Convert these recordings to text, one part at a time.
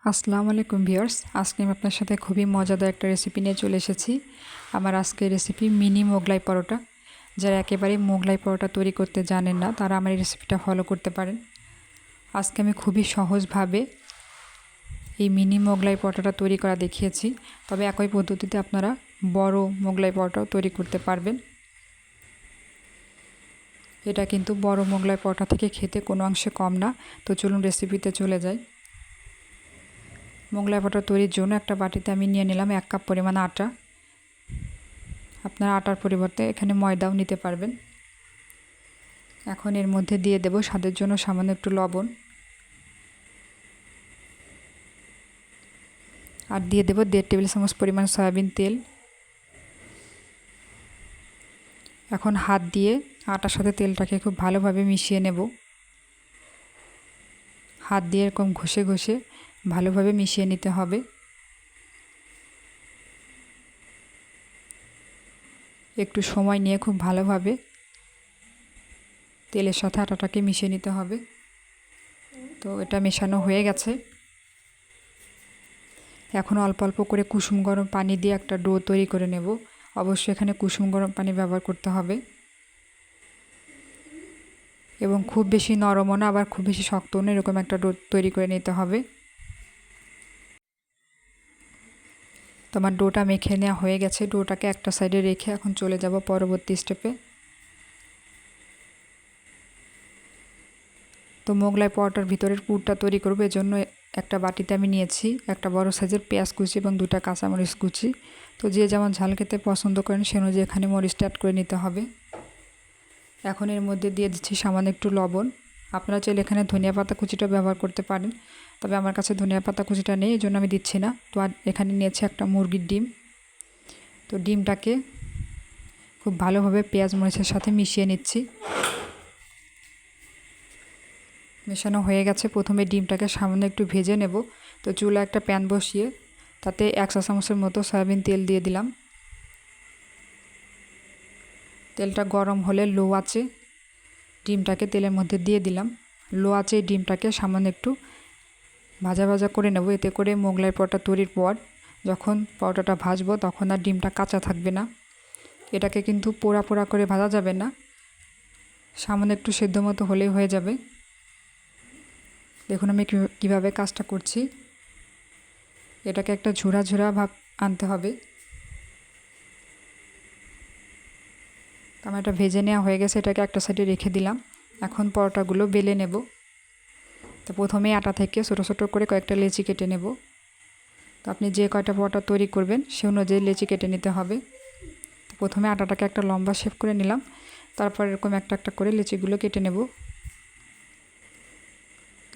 আসসালামু আলাইকুম ভিউয়ার্স, আজকে আমি আপনার সাথে খুবই মজাদার একটা রেসিপি নিয়ে চলে এসেছি। আমার আজকের রেসিপি মিনি মোগলাই পরোটা। যারা একেবারে মোগলাই পরোটা তৈরি করতে জানেন না তারা আমার এই রেসিপিটা ফলো করতে পারেন। আজকে আমি খুবই সহজভাবে এই মিনি মোগলাই পরোটাটা তৈরি করা দেখিয়েছি, তবে একই পদ্ধতিতে আপনারা বড় মোগলাই পরোটাও তৈরি করতে পারবেন। এটা কিন্তু বড় মোগলাই পরোটা থেকে খেতে কোনো অংশে কম না। তো চলুন রেসিপিতে চলে যাই। মোগলাই পরোটা তৈরির জন্য একটা বাটিতে আমি নিয়ে নিলাম 1 কাপ পরিমাণ আটা। আপনারা আটার পরিবর্তে এখানে ময়দাও নিতে পারবেন। এখন এর মধ্যে দিয়ে দেব স্বাদের জন্য সামান্য একটু লবণ, আর দিয়ে দেব 1.5 টেবিল চামচ পরিমাণ সয়াবিন তেল। এখন হাত দিয়ে আটার সাথে তেলটাকে খুব ভালোভাবে মিশিয়ে নেব। হাত দিয়ে এরকম ঘষে ঘষে ভালোভাবে মিশিয়ে নিতে হবে। একটু সময় নিয়ে খুব ভালোভাবে তেলের সাথে আটাটাকে মিশিয়ে নিতে হবে। তো এটা মেশানো হয়ে গেছে। এখন অল্প অল্প করে কুসুম গরম পানি দিয়ে একটা ডো তৈরি করে নেব। অবশ্যই এখানে কুসুম গরম পানি ব্যবহার করতে হবে, এবং খুব বেশি নরমও না আবার খুব বেশি শক্তও না, এরকম একটা ডো তৈরি করে নিতে হবে। তো আমার ডোটা মেখে নেওয়া হয়ে গেছে। ডোটাকে একটা সাইডে রেখে এখন চলে যাব পরবর্তী স্টেপে। তো মোগলাই পরোটার ভিতরের পুরটা তৈরি করব, এজন্য একটা বাটিতে আমি নিয়েছি একটা বড় সাইজের পেঁয়াজ কুচি এবং 2টা কাঁচামরিচ কুচি। তো যে যেমন ঝাল খেতে পছন্দ করেন সে অনুযায়ী এখানে মরিচটা অ্যাড করে নিতে হবে। এখন এর মধ্যে দিয়ে দিচ্ছি সামান্য একটু লবণ। আপনারা চাইলে এখানে ধনিয়া পাতা কুচিটা ব্যবহার করতে পারেন, তবে আমার কাছে ধনিয়া পাতা কুচিটা নেই, এই জন্য আমি দিচ্ছি না। তো আর এখানে নিয়েছি একটা মুরগির ডিম। তো ডিমটাকে খুব ভালোভাবে পেঁয়াজ মরিচের সাথে মিশিয়ে নিচ্ছি। মেশানো হয়ে গেছে। প্রথমে ডিমটাকে সামান্য একটু ভেজে নেব। তো চুলা একটা প্যান বসিয়ে তাতে 1 চা চামচের মতো সয়াবিন তেল দিয়ে দিলাম। তেলটা গরম হলে লো আঁচে ডিমটাকে তেলের মধ্যে দিয়ে দিলাম। লো আঁচে ডিমটাকে সামান্য একটু ভাজা ভাজা করে নেব। এতে করে মোগলাই পরোটা তৈরির পর যখন পরোটাটা ভাজবো তখন আর ডিমটা কাঁচা থাকবে না। এটাকে কিন্তু পোড়া পোড়া করে ভাজা যাবে না, সামান্য একটু সেদ্ধ মতো হলেই হয়ে যাবে। দেখুন আমি কীভাবে কাজটা করছি। এটাকে একটা ঝুরা ঝুরা ভাব আনতে হবে। তো আমার এটা ভেজে নেওয়া হয়ে গেছে, এটাকে একটা সাইডে রেখে দিলাম। এখন পরোটাগুলো বেলে নেব। তো প্রথমে আটা থেকে ছোটো ছোটো করে কয়েকটা লেচি কেটে নেব। তো আপনি যে কয়টা পরোটা তৈরি করবেন সে অনুযায়ী লেচি কেটে নিতে হবে। তো প্রথমে আটাটাকে একটা লম্বা শেপ করে নিলাম, তারপর এরকম একটা একটা করে লেচিগুলো কেটে নেব।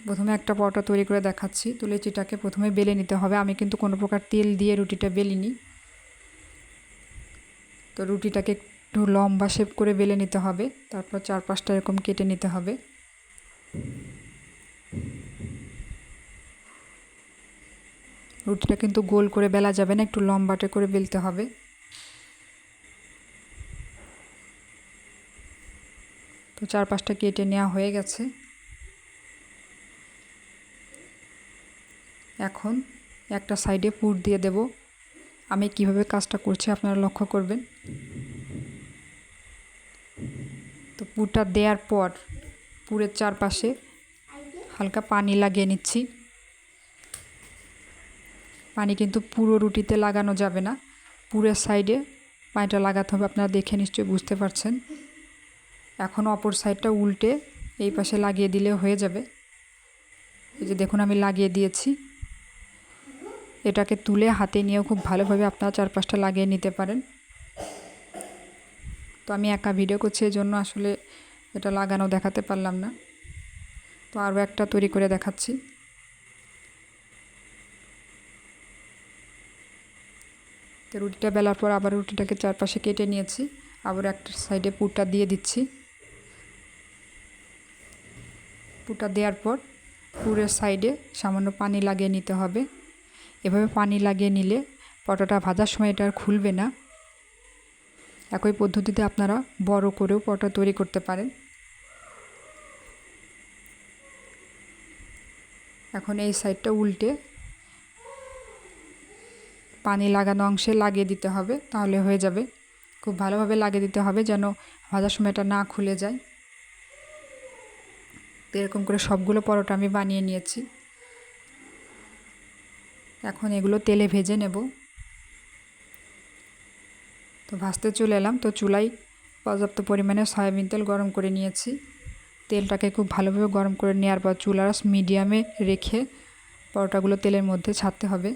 প্রথমে একটা পরোটা তৈরি করে দেখাচ্ছি। তো লেচিটাকে প্রথমে বেলে নিতে হবে। আমি কিন্তু কোনো প্রকার তেল দিয়ে রুটিটা বেলিনি। তো রুটিটাকে একটু লম্বা শেপ করে বেলে নিতে হবে, তারপর 4-5টা এরকম কেটে নিতে হবে। রুটিটা কিন্তু গোল করে বেলা যাবে না, একটু লম্বাটে করে বেলতে হবে। তো 4-5টা কেটে নেওয়া হয়ে গেছে। এখন একটা সাইডে পুর দিয়ে দেব। আমি কিভাবে কাজটা করছি আপনারা লক্ষ্য করবেন। তো পুরটা দেওয়ার পর পুরের চারপাশে হালকা পানি লাগিয়ে নিচ্ছি। পানি কিন্তু পুরো রুটিতে লাগানো যাবে না, পুরের সাইডে পানিটা লাগাতে হবে। আপনারা দেখে নিশ্চয়ই বুঝতে পারছেন। এখন অপর সাইডটা উল্টে এই পাশে লাগিয়ে দিলে হয়ে যাবে। এই যে দেখুন আমি লাগিয়ে দিয়েছি। এটাকে তুলে হাতে নিয়েও খুব ভালোভাবে আপনারা 4-5টা লাগিয়ে নিতে পারেন। তো আমি একা ভিডিও করছি, এই জন্য আসলে এটা লাগানো দেখাতে পারলাম না। তো আরও একটা তৈরি করে দেখাচ্ছি। তো রুটিটা বেলার পর আবার রুটিটাকে চারপাশে কেটে নিয়েছি, আবার একটা সাইডে পুরটা দিয়ে দিচ্ছি। পুরটা দেওয়ার পর পুরের সাইডে সামান্য পানি লাগিয়ে নিতে হবে। এভাবে পানি লাগিয়ে নিলে পরোটাটা ভাজার সময় এটা আর খুলবে না। একই পদ্ধতিতে আপনারা বড় করেও পরোটা তৈরি করতে পারেন। এখন এই সাইডটা উল্টে পানি লাগানো অংশে লাগিয়ে দিতে হবে, তাহলে হয়ে যাবে। খুব ভালোভাবে লাগিয়ে দিতে হবে যেন ভাজার সময় এটা না খুলে যায়। তো এরকম করে সবগুলো পরোটা আমি বানিয়ে নিয়েছি। এখন এগুলো তেলে ভেজে নেব। তো ভাজতে চলে এলাম। তো চুলায় পর্যাপ্ত পরিমাণে সয়াবিন তেল গরম করে নিয়েছি। তেলটাকে খুব ভালোভাবে গরম করে নেওয়ার পর চুলার আঁচ মিডিয়ামে রেখে পরোটাগুলো তেলের মধ্যে ছাড়তে হবে।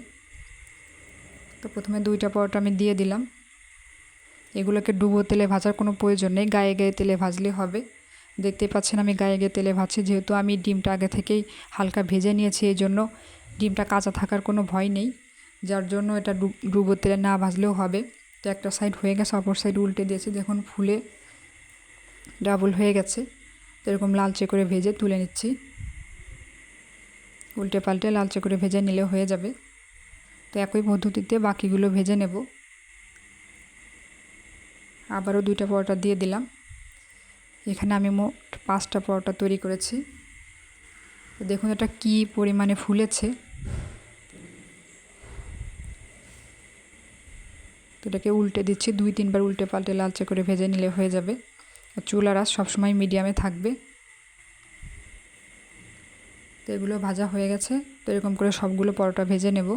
তো প্রথমে 2টা পরোটা আমি দিয়ে দিলাম। এগুলোকে ডুবো তেলে ভাজার কোনো প্রয়োজন নেই, গায়ে গায়ে তেলে ভাজলে হবে। দেখতেই পাচ্ছেন আমি গায়ে গায়ে তেলে ভাজছি, যেহেতু আমি ডিমটা আগে থেকেই হালকা ভেজে নিয়েছি, এই জন্য ডিমটা কাঁচা থাকার কোনো ভয় নেই, যার জন্য এটা ডুবো তেলে না ভাজলেও হবে। তো একটা সাইড হয়ে গেছে, অপর সাইড উল্টে দিয়েছি, দেখুন ফুলে ডাবল হয়ে গেছে। তো এরকম লালচে করে ভেজে তুলে নিচ্ছি। উল্টে পাল্টে লালচে করে ভেজে নিলে হয়ে যাবে। তো একই পদ্ধতিতে বাকিগুলো ভেজে নেব। আবারও 2টা পরোটা দিয়ে দিলাম। এখানে আমি মোট 5টা পরোটা তৈরি করেছি। দেখুন এটা কি পরিমাণে ফুলেছে। তো এটাকে উল্টে দিচ্ছি, 2-3 বার উল্টে পাল্টে লালচে করে ভেজে নিলে হয়ে যাবে। আর চুলার আঁচ সবসময় মিডিয়ামে থাকবে। তো এগুলো ভাজা হয়ে গেছে। তো এরকম করে সবগুলো পরোটা ভেজে নেব।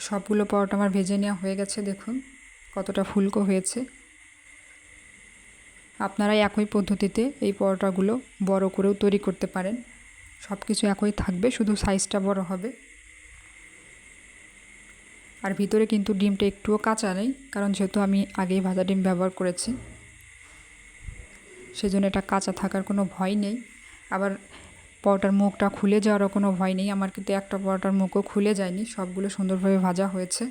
সবগুলো পরোটা আমার ভেজে নেওয়া হয়ে গেছে, দেখুন কতটা ফুলকো হয়েছে। আপনারা একই পদ্ধতিতে এই পরোটাগুলো বড় করেও তৈরি করতে পারেন। সব কিছু একই থাকবে, শুধু সাইজটা বড় হবে। আর ভিতরে কিন্তু ডিমটা একটুও কাঁচা নেই, কারণ যেহেতু আমি আগেই ভাজা ডিম ব্যবহার করেছি, সেজন্য এটা কাঁচা থাকার কোনো ভয় নেই। আবার পরোটার মুখটা খুলে যাওয়ারও কোনো ভয় নেই। আমার কিন্তু একটা পরোটার মুখও খুলে যায়নি, সবগুলো সুন্দরভাবে ভাজা হয়েছে।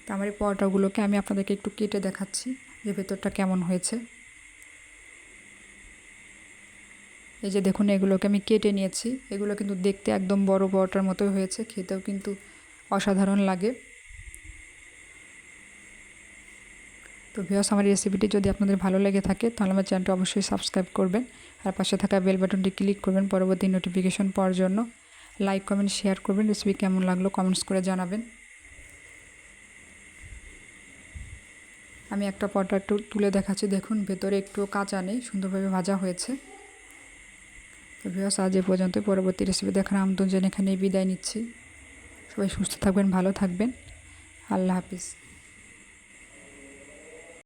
তো আমার এই পরোটাগুলোকে আমি আপনাদেরকে একটু কেটে দেখাচ্ছি যে ভেতরটা কেমন হয়েছে। এই যে দেখুন, এগুলোকে আমি কেটে নিয়েছি। এগুলো কিন্তু দেখতে একদম বড় পরোটার মতোই হয়েছে, খেতেও কিন্তু অসাধারণ লাগে। তো ভিউয়ার্স, আমার রেসিপিটি যদি আপনাদের ভালো লেগে থাকে তাহলে আমার চ্যানেলটি অবশ্যই সাবস্ক্রাইব করবেন, আর পাশে থাকা বেল বাটনটি ক্লিক করবেন পরবর্তী নোটিফিকেশন পাওয়ার জন্য। লাইক কমেন্ট শেয়ার করবেন। রেসিপি কেমন লাগলো কমেন্টস করে জানাবেন। আমি একটা পরোটা একটু তুলে দেখাচ্ছি, দেখুন ভেতরে একটুও কাঁচা নেই, সুন্দরভাবে ভাজা হয়েছে। তো ভিউয়ার্স, আজ এ পর্যন্ত। পরবর্তী রেসিপি দেখার আমন্ত্রণ জানিয়ে এখানেই বিদায় নিচ্ছি। সবাই সুস্থ থাকবেন, ভালো থাকবেন। আল্লাহ হাফিজ।